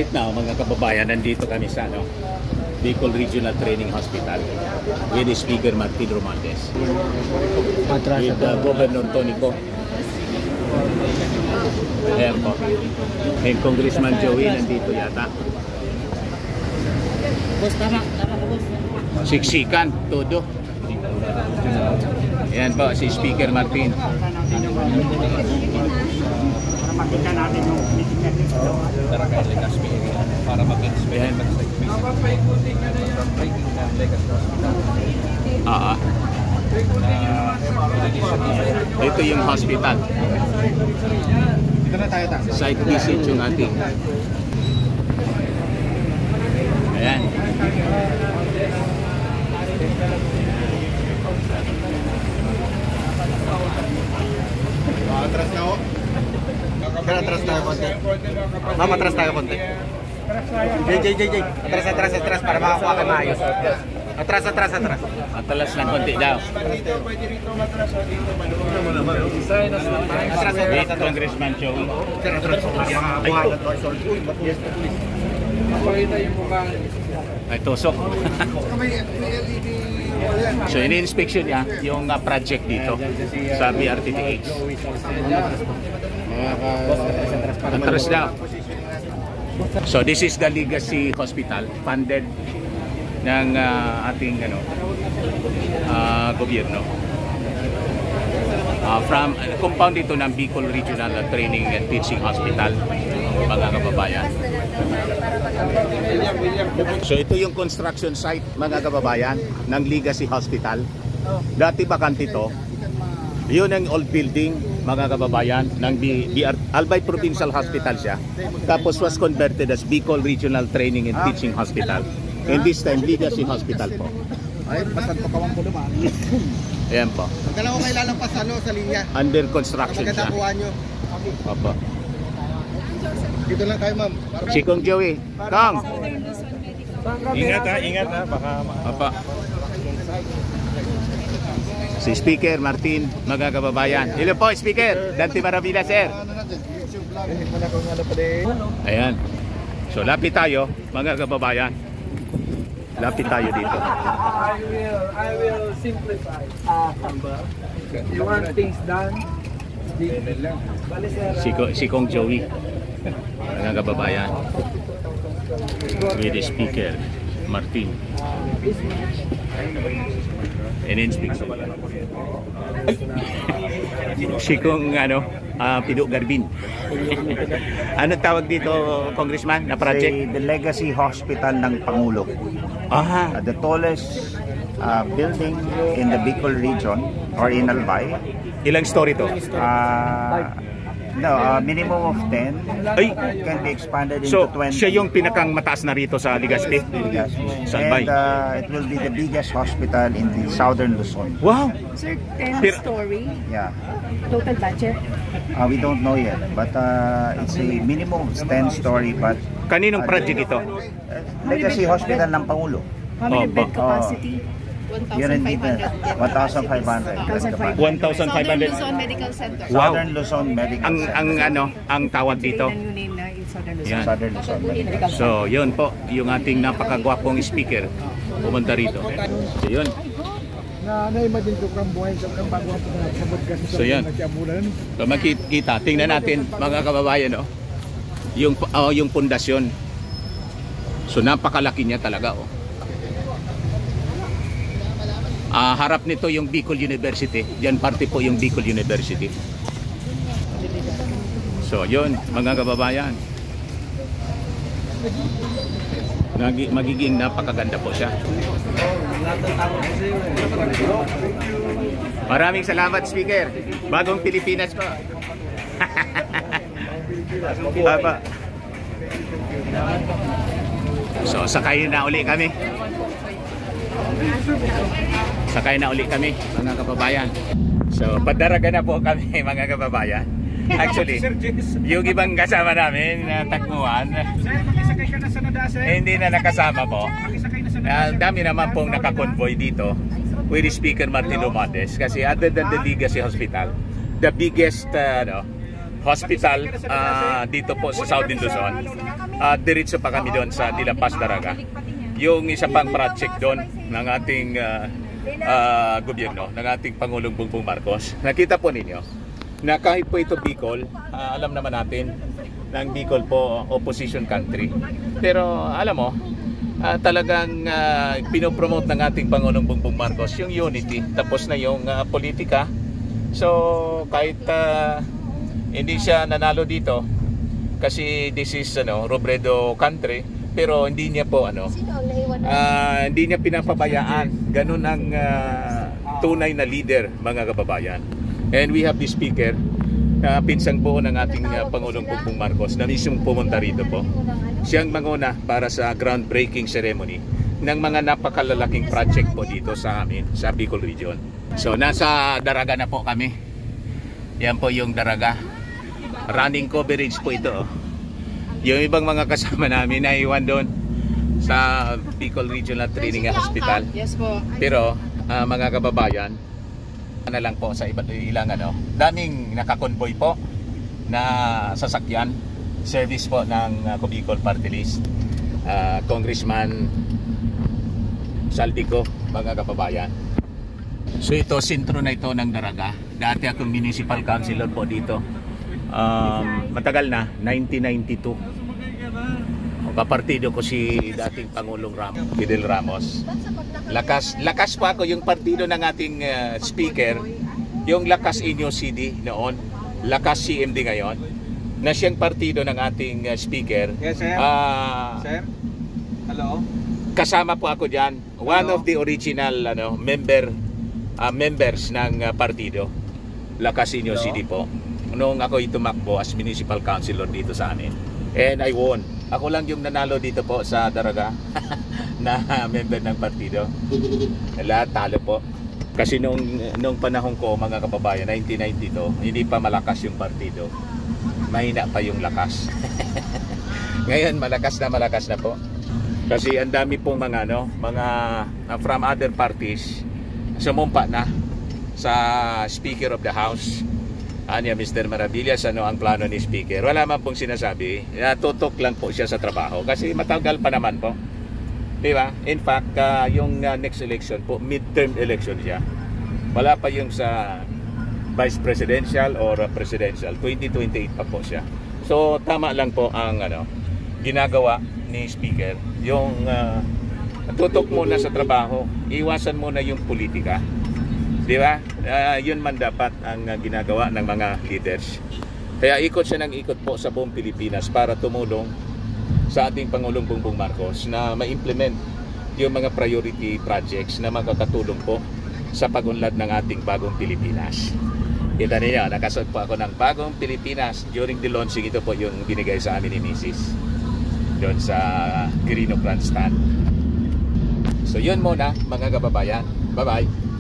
Right now, mga kababayan, nandito kami sa Bicol Regional Training Hospital with the Speaker Martin Romualdez, with Governor Tonico, ayan po, and Congressman Joey nandito yata. Siksikan, todo. Ayan po, si Speaker Martin. Makita natin yung meeting natin Tara kay Legazpi para mag-explain papaikutin ka na yung breaking ng Legazpi Hospital. Ito yung hospital. Dito na tayo. Site visit yung ating. Ayan. Atras na ako. Pero atras tayo konti. Ma'am, atras tayo konti. JJ. Atras para makakuha kayo maayos. Atras. Atalas lang konti daw. Wait, Congressman Joey. Ay, tusok. So, ini-inspection niya yung project dito sa BRTTH. Atras daw. So, this is the Legacy Hospital, funded ng ating gobyerno. From compound ito ng Bicol Regional Training and Teaching Hospital, mga kababayan. So ito yung construction site, mga kababayan, ng Legacy Hospital. Dati bakante ito. Yun ang old building, mga kababayan, ng Albay Provincial Hospital siya. Tapos was converted as Bicol Regional Training and Teaching Hospital. And this time, Legacy Hospital po. Ay, pasan pa kawang po naman. Ayan po. Magkala ko kailangan pasalo sa linya. Under construction siya. Magkatakuha nyo. Opo. Dito lang tayo, ma'am. Si Kong Joey. Kong! Ingat ha, baka Opo. Si Speaker Martin, mga kababayan. Hello po, Speaker. Dante Maravilla, sir. Ayan. So, lapit tayo, mga kababayan. Lapit tayo dito. I will simplify. You want things done? Si Kong Joey, mga kababayan. With the Speaker Martin. And then speaker. Si Kong Pido Garbin. Ano tawag dito, Congressman, na project? The Legacy Hospital ng Pangulo. The tallest building in the Bicol region or in Albay. Ilang story to? Minimum of 10. Ay! Can be expanded So, into 20. siya yung pinakang mataas na rito sa Legazpi? Sa Albay. And it will be the biggest hospital in the southern Luzon. Wow! Sir, 10-story? Yeah. Total budget? We don't know yet, but it's a minimum of 10-story. But Kaninong project ito? Legacy Hospital ng Pangulo. How many bed capacity? Yun dito, 1,500. 1,500. Southern Luzon Medical Center. Wow. Southern Luzon Medical Center. Ang tawag dito. Yung name na in Southern Luzon. Yan. Southern Luzon Medical Center. So, yun po, yung ating napakagwapong speaker pumunta rito. So, yun. Na-imagine ko kang buhay sa kang bago ako na sabot kasi So, yan. So, makikita, tingnan natin, mga kababayan, yung pundasyon. So, napakalaki niya talaga, harap nito yung Bicol University. Diyan parte po yung Bicol University. So, yun, mga kababayan. Magiging napakaganda po siya. Maraming salamat, Speaker. Bagong Pilipinas po. Papa. So, sakay na uli kami. Mga kababayan. So, padaraga na po kami, mga kababayan. Actually, yung ibang kasama namin na tagpuan, hindi na nakasama po. Dami naman pong nakakonvoy dito with Speaker Martin Romualdez. Kasi other than the Legacy Hospital, the biggest hospital dito po sa Southern Luzon, diretso pa kami doon sa De La Paz, Daraga. Yung isa pang project doon ng ating gobyerno, ng ating Pangulong Bongbong Marcos. Nakita po ninyo na kahit po ito Bicol, alam naman natin ng Bicol po opposition country. Pero alam mo, talagang pinopromote ng ating Pangulong Bongbong Marcos yung unity, tapos na yung politika. So kahit hindi siya nanalo dito kasi this is Robredo country, pero hindi niya po hindi niya pinapabayaan. Ganun ang tunay na leader, mga kababayan. And we have the speaker, pinsang buo ng ating Pangulong Bongbong Marcos na mismong pumunta rito po. Siyang manguna para sa groundbreaking ceremony ng mga napakalalaking project po dito sa amin, sa Bicol Region. So nasa Daraga na po kami. Yan po yung Daraga. Running coverage po ito. Yung ibang mga kasama namin na iwan doon sa Bicol Regional Training Hospital. Yes po. Pero mga kababayan, na lang po sa iba't ilang daming nakakonvoy po na sasakyan, service po ng Bicol Party List, Congressman Saldico, mga kababayan. So ito, sentro na ito ng Daraga. Dati akong municipal councilor po dito. Matagal na, 1992. Kapartido ko si dating Pangulong Fidel Ramos. Lakas po ako yung partido ng ating speaker, yung Lakas Inyo CD noon, Lakas CMD ngayon, na siyang partido ng ating speaker. Yes, sir. Sir? Hello? Kasama po ako dyan. One of the original members ng partido, Lakas Inyo CD po. Noong ako tumakbo as municipal councilor dito sa amin. And I won. Ako lang yung nanalo dito po sa Daraga na member ng partido. Lahat talo po. Kasi nung panahon ko, mga kababayan, 1992, hindi pa malakas yung partido. Mahina pa yung lakas. Ngayon malakas na po. Kasi ang dami pong mga from other parties sumumpa na sa Speaker of the House. Mr. Maravillas, ang plano ni Speaker? Wala man pong sinasabi. Tutok lang po siya sa trabaho kasi matagal pa naman po. Di ba? In fact, yung next election po, midterm election siya. Wala pa yung sa vice presidential or presidential. 2028 pa po siya. So tama lang po ang ginagawa ni Speaker. Yung tutok muna sa trabaho, iwasan muna yung politika. Di ba? Yun man dapat ang ginagawa ng mga leaders. Kaya ikot siya ng ikot po sa buong Pilipinas para tumulong sa ating Pangulong Bongbong Marcos na ma-implement yung mga priority projects na makakatulong po sa pag-unlad ng ating bagong Pilipinas. Kita niyo, nakasuot po ako ng bagong Pilipinas during the launching. Ito po yung binigay sa amin ni Mrs. doon sa Quirino Grandstand. So yun muna, mga kababayan. Bye-bye.